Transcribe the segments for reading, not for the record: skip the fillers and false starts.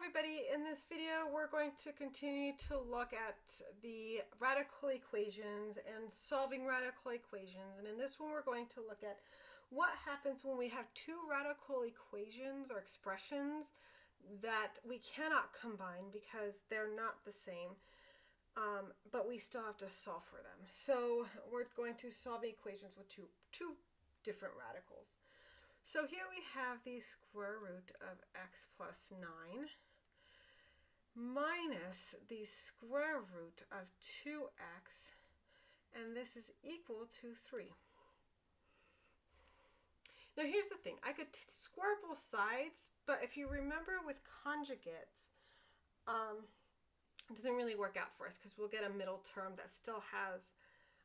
everybody, in this video we're going to continue to look at the radical equations and solving radical equations, and in this one we're going to look at what happens when we have two radical equations or expressions that we cannot combine because they're not the same, but we still have to solve for them. So we're going to solve equations with two different radicals. So here we have the square root of x plus 9 minus the square root of 2x, and this is equal to 3. Now here's the thing, I could square both sides, but if you remember with conjugates, it doesn't really work out for us because we'll get a middle term that still has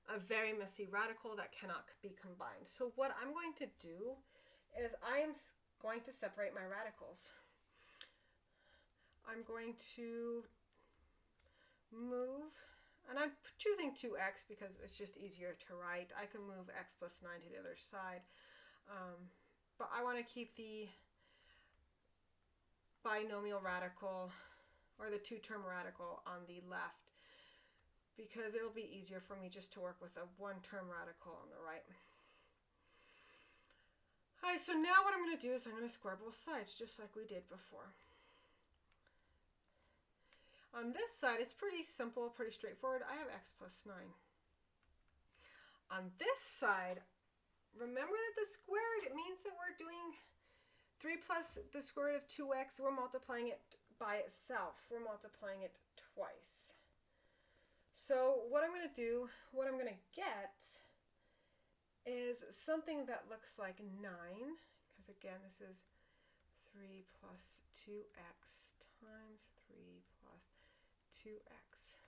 a very messy radical that cannot be combined. So what I'm going to do is I am going to separate my radicals. I'm going to move, and I'm choosing 2x because it's just easier to write. I can move x plus 9 to the other side, but I want to keep the binomial radical or the two-term radical on the left because it will be easier for me just to work with a one-term radical on the right. All right, so now what I'm going to do is I'm going to square both sides just like we did before. On this side, it's pretty simple, pretty straightforward. I have x plus 9. On this side, remember that the squared, it means that we're doing 3 plus the square root of 2x. We're multiplying it by itself. We're multiplying it twice. So what I'm going to do, what I'm going to get is something that looks like 9, because again this is 3 plus 2x times 3 plus 2x.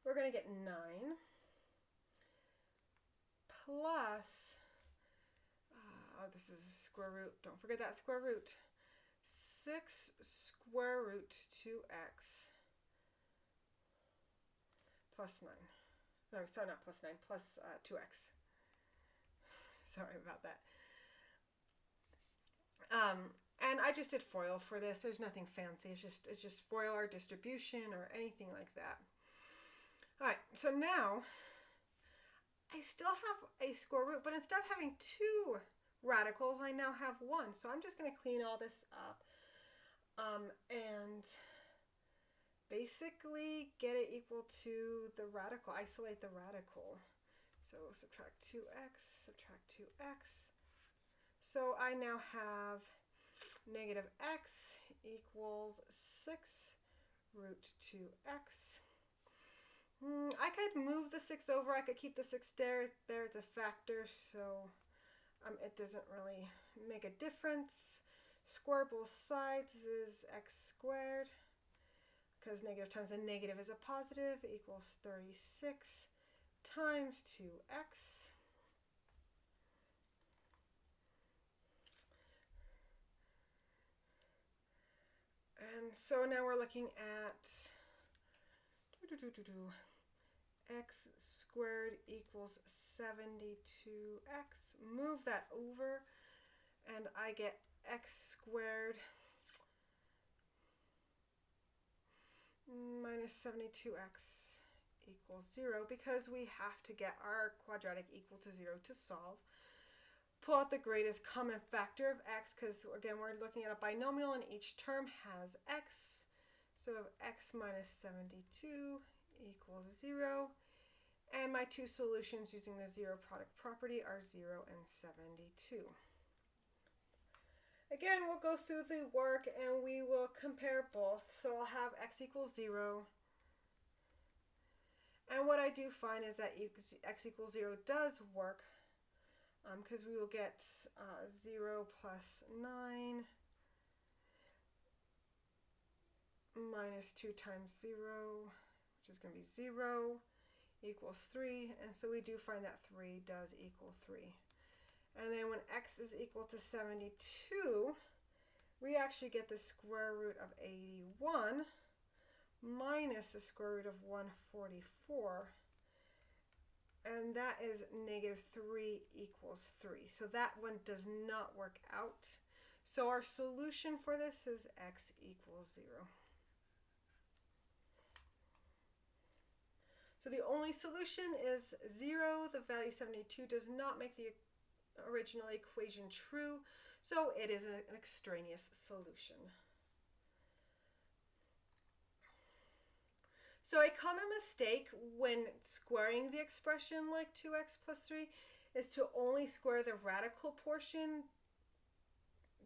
We're going to get 9 plus, this is a square root, don't forget that square root, 6 square root 2x plus 9. No, sorry, not plus 9, plus 2x. Sorry about that. And I just did FOIL for this. There's nothing fancy. It's just FOIL or distribution or anything like that. All right, so now I still have a square root, but instead of having two radicals, I now have one. So I'm just going to clean all this up and basically get it equal to the radical, isolate the radical. So subtract 2x, subtract 2x. So I now have negative x equals 6 root 2x. I could move the 6 over. I could keep the 6 there. It's a factor, so it doesn't really make a difference. Square both sides is x squared, because negative times a negative is a positive, equals 36 times 2x. And so now we're looking at x squared equals 72x. Move that over and I get x squared minus 72x equals 0 because we have to get our quadratic equal to 0 to solve. Pull out the greatest common factor of x because, again, we're looking at a binomial and each term has x. So x minus 72 equals 0. And my two solutions using the zero product property are 0 and 72. Again, we'll go through the work and we will compare both. So I'll have x equals 0. And what I do find is that x equals 0 does work because we will get 0 plus 9 minus 2 times 0, which is going to be 0, equals 3. And so we do find that 3 does equal 3. And then when x is equal to 72, we actually get the square root of 81 minus the square root of 144. And that is negative 3 equals 3. So that one does not work out. So our solution for this is x equals 0. So the only solution is 0. The value 72 does not make the original equation true, so it is an extraneous solution. So a common mistake when squaring the expression like 2x plus 3 is to only square the radical portion,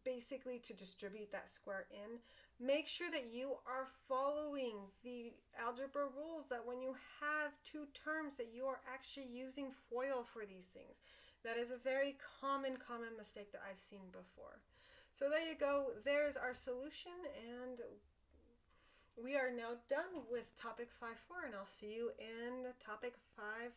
basically to distribute that square in. Make sure that you are following the algebra rules, that when you have two terms that you are actually using FOIL for these things. That is a very common mistake that I've seen before. So there you go. There's our solution, and we are now done with topic 5.4, and I'll see you in topic 5.5.